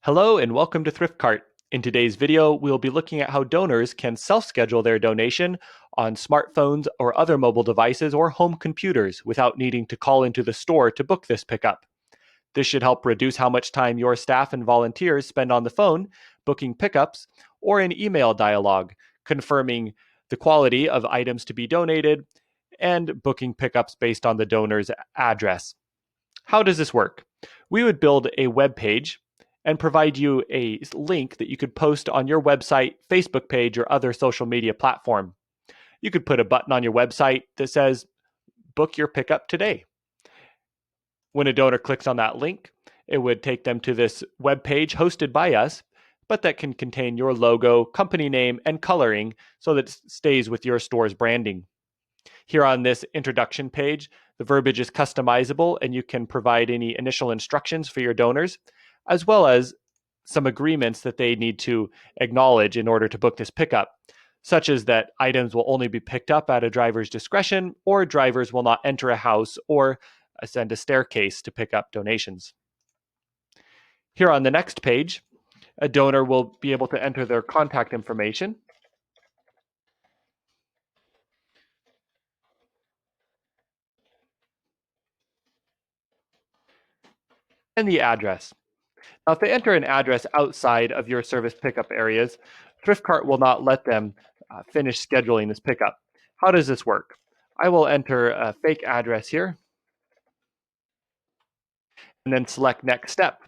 Hello and welcome to ThriftCart. In today's video, we'll be looking at how donors can self-schedule their donation on smartphones or other mobile devices or home computers without needing to call into the store to book this pickup. This should help reduce how much time your staff and volunteers spend on the phone, booking pickups, or in email dialogue, confirming the quality of items to be donated, and booking pickups based on the donor's address. How does this work? We would build a web page and provide you a link that you could post on your website, Facebook page, or other social media platform. You could put a button on your website that says, book your pickup today. When a donor clicks on that link, it would take them to this web page hosted by us, but that can contain your logo, company name, and coloring so that it stays with your store's branding. Here on this introduction page, the verbiage is customizable and you can provide any initial instructions for your donors, as well as some agreements that they need to acknowledge in order to book this pickup, such as that items will only be picked up at a driver's discretion, or drivers will not enter a house or ascend a staircase to pick up donations. Here on the next page, a donor will be able to enter their contact information and the address. Now, if they enter an address outside of your service pickup areas, ThriftCart will not let them finish scheduling this pickup. How does this work? I will enter a fake address here and then select next step.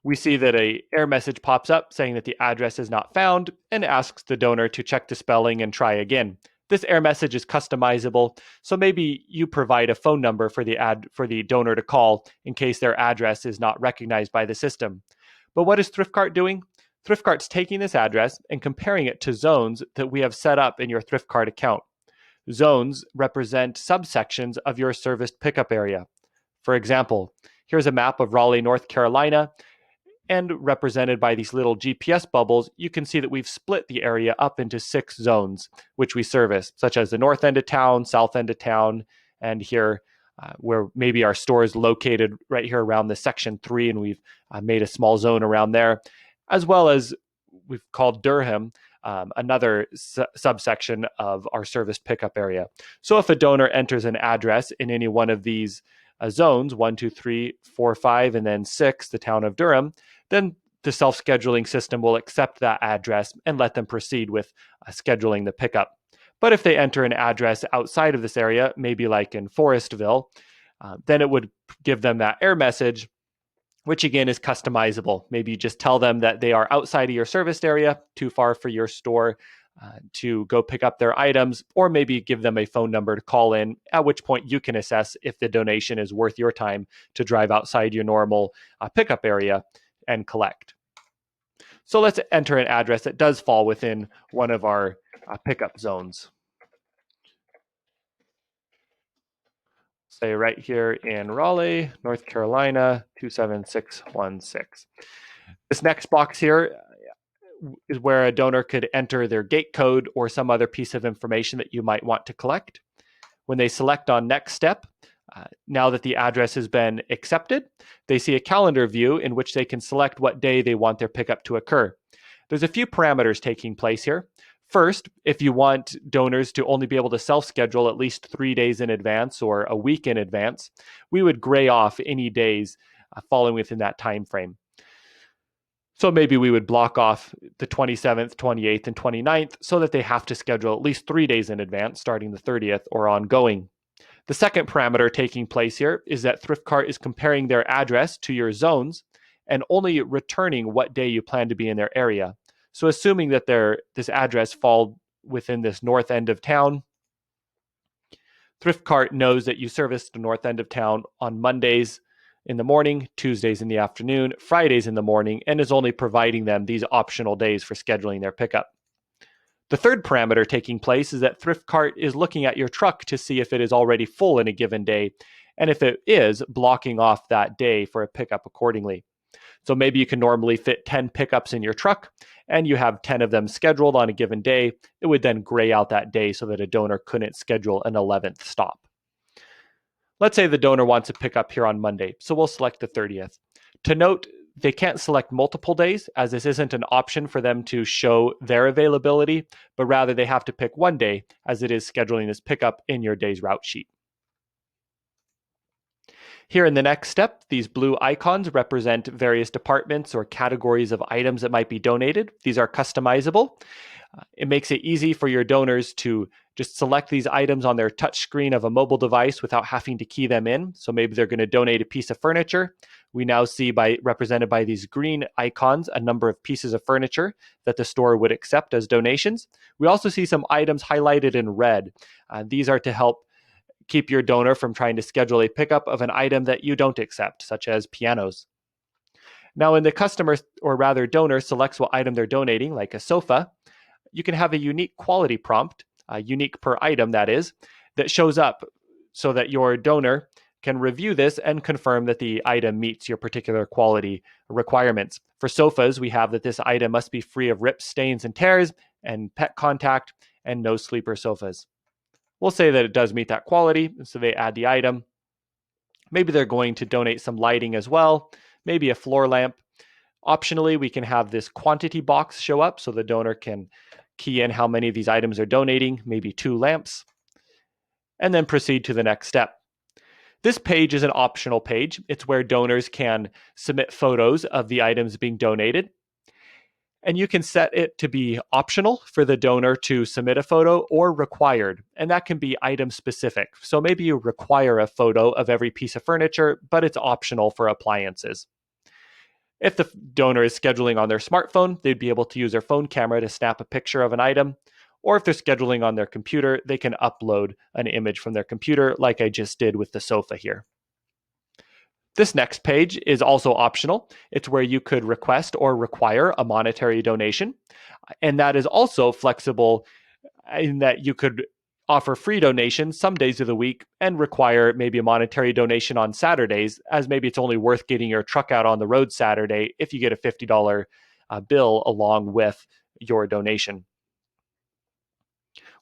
We see that an error message pops up saying that the address is not found and asks the donor to check the spelling and try again. This error message is customizable, so maybe you provide a phone number for the donor to call in case their address is not recognized by the system. But what is ThriftCart doing? ThriftCart's taking this address and comparing it to zones that we have set up in your ThriftCart account. Zones represent subsections of your serviced pickup area. For example, here's a map of Raleigh, North Carolina, and represented by these little GPS bubbles, you can see that we've split the area up into 6 zones, which we service, such as the north end of town, south end of town, and here where maybe our store is located right here around the section 3, and we've made a small zone around there, as well as we've called Durham, another subsection of our service pickup area. So if a donor enters an address in any one of these zones, 1, 2, 3, 4, 5, and then 6, the town of Durham, then the self-scheduling system will accept that address and let them proceed with scheduling the pickup. But if they enter an address outside of this area, maybe like in Forestville, then it would give them that error message, which again is customizable. Maybe you just tell them that they are outside of your serviced area, too far for your store to go pick up their items, or maybe give them a phone number to call in, at which point you can assess if the donation is worth your time to drive outside your normal pickup area and collect. So let's enter an address that does fall within one of our pickup zones. Say right here in Raleigh, North Carolina, 27616. This next box here is where a donor could enter their gate code or some other piece of information that you might want to collect. When they select on next step, now that the address has been accepted, they see a calendar view in which they can select what day they want their pickup to occur. There's a few parameters taking place here. First, if you want donors to only be able to self-schedule at least 3 days in advance or a week in advance, we would gray off any days falling within that time frame. So maybe we would block off the 27th, 28th, and 29th so that they have to schedule at least 3 days in advance, starting the 30th or ongoing. The second parameter taking place here is that ThriftCart is comparing their address to your zones and only returning what day you plan to be in their area. So assuming that this address falls within this north end of town, ThriftCart knows that you service the north end of town on Mondays in the morning, Tuesdays in the afternoon, Fridays in the morning, and is only providing them these optional days for scheduling their pickup. The third parameter taking place is that ThriftCart is looking at your truck to see if it is already full in a given day, and if it is, blocking off that day for a pickup accordingly. So maybe you can normally fit 10 pickups in your truck, and you have 10 of them scheduled on a given day. It would then gray out that day so that a donor couldn't schedule an 11th stop. Let's say the donor wants to pick up here on Monday, so we'll select the 30th. To note, They can't select multiple days, as this isn't an option for them to show their availability, but rather they have to pick one day, as it is scheduling this pickup in your day's route sheet. Here in the next step, these blue icons represent various departments or categories of items that might be donated. These are customizable. It makes it easy for your donors to just select these items on their touchscreen of a mobile device without having to key them in. So maybe they're going to donate a piece of furniture. We now see represented by these green icons a number of pieces of furniture that the store would accept as donations. We also see some items highlighted in red. These are to help keep your donor from trying to schedule a pickup of an item that you don't accept, such as pianos. Now, when the customer, or rather donor, selects what item they're donating, like a sofa, you can have a unique quality prompt, unique per item that is, that shows up so that your donor can review this and confirm that the item meets your particular quality requirements. For sofas, we have that this item must be free of rips, stains, and tears, and pet contact, and no sleeper sofas. We'll say that it does meet that quality, so they add the item. Maybe they're going to donate some lighting as well, maybe a floor lamp. Optionally, we can have this quantity box show up so the donor can key in how many of these items are donating, maybe 2 lamps, and then proceed to the next step. This page is an optional page. It's where donors can submit photos of the items being donated. And you can set it to be optional for the donor to submit a photo or required. And that can be item specific. So maybe you require a photo of every piece of furniture, but it's optional for appliances. If the donor is scheduling on their smartphone, they'd be able to use their phone camera to snap a picture of an item. Or if they're scheduling on their computer, they can upload an image from their computer, like I just did with the sofa here. This next page is also optional. It's where you could request or require a monetary donation. And that is also flexible in that you could offer free donations some days of the week and require maybe a monetary donation on Saturdays, as maybe it's only worth getting your truck out on the road Saturday if you get a $50 bill along with your donation.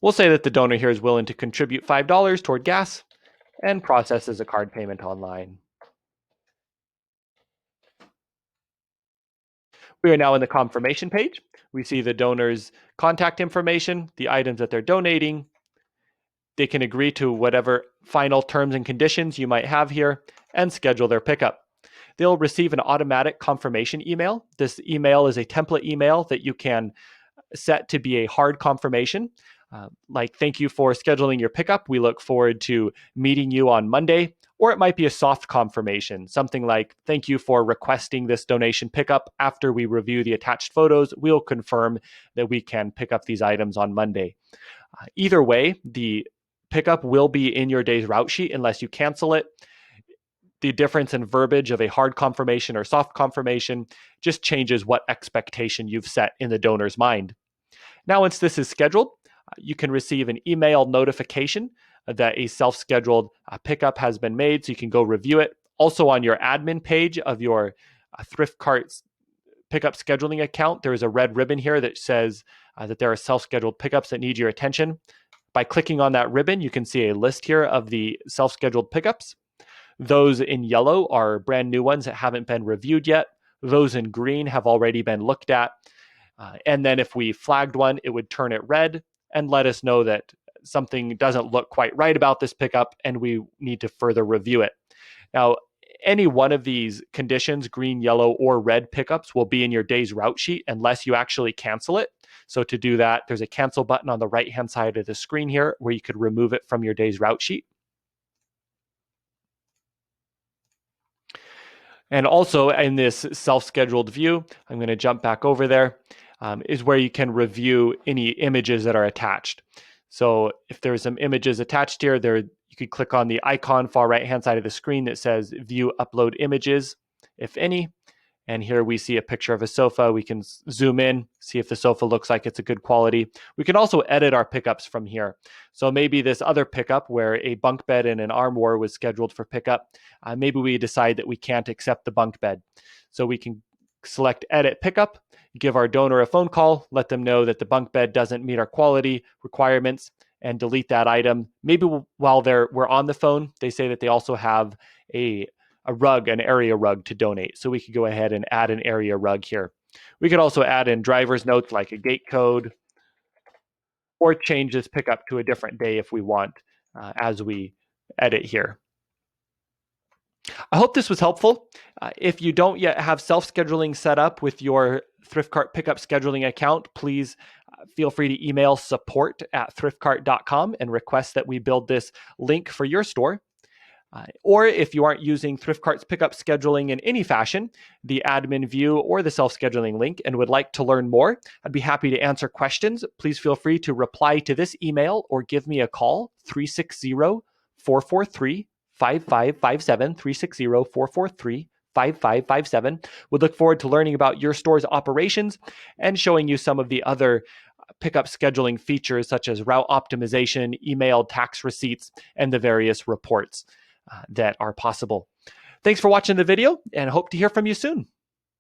We'll say that the donor here is willing to contribute $5 toward gas and processes a card payment online. We are now in the confirmation page. We see the donor's contact information, the items that they're donating. They can agree to whatever final terms and conditions you might have here and schedule their pickup. They'll receive an automatic confirmation email. This email is a template email that you can set to be a hard confirmation. Like, thank you for scheduling your pickup. We look forward to meeting you on Monday. Or it might be a soft confirmation, something like, thank you for requesting this donation pickup. After we review the attached photos, we'll confirm that we can pick up these items on Monday. Either way, the pickup will be in your day's route sheet unless you cancel it. The difference in verbiage of a hard confirmation or soft confirmation just changes what expectation you've set in the donor's mind. Now, once this is scheduled, you can receive an email notification that a self-scheduled pickup has been made, so you can go review it. Also, on your admin page of your ThriftCart pickup scheduling account, there is a red ribbon here that says that there are self-scheduled pickups that need your attention. By clicking on that ribbon, you can see a list here of the self-scheduled pickups. Those in yellow are brand new ones that haven't been reviewed yet. Those in green have already been looked at. And then if we flagged one, it would turn it red and let us know that something doesn't look quite right about this pickup and we need to further review it. Now, any one of these conditions, green, yellow, or red pickups, will be in your day's route sheet unless you actually cancel it. So to do that, there's a cancel button on the right-hand side of the screen here where you could remove it from your day's route sheet. And also in this self-scheduled view, I'm going to jump back over there, is where you can review any images that are attached. So if there's some images attached here, you could click on the icon far right-hand side of the screen that says View Upload Images, if any. And here we see a picture of a sofa. We can zoom in, see if the sofa looks like it's a good quality. We can also edit our pickups from here. So maybe this other pickup where a bunk bed and an armoire was scheduled for pickup, maybe we decide that we can't accept the bunk bed. So we can select Edit Pickup, give our donor a phone call, let them know that the bunk bed doesn't meet our quality requirements, and delete that item. Maybe while we're on the phone, they say that they also have a a rug, an area rug to donate. So we could go ahead and add an area rug here. We could also add in driver's notes like a gate code, or change this pickup to a different day if we want as we edit here. I hope this was helpful. If you don't yet have self-scheduling set up with your ThriftCart pickup scheduling account, please feel free to email support@thriftcart.com and request that we build this link for your store. Or if you aren't using ThriftCart's pickup scheduling in any fashion, the admin view or the self-scheduling link, and would like to learn more, I'd be happy to answer questions. Please feel free to reply to this email or give me a call, 360-443-5557, 360-443-5557. We look forward to learning about your store's operations and showing you some of the other pickup scheduling features such as route optimization, emailed tax receipts, and the various reports that are possible. Thanks for watching the video, and hope to hear from you soon.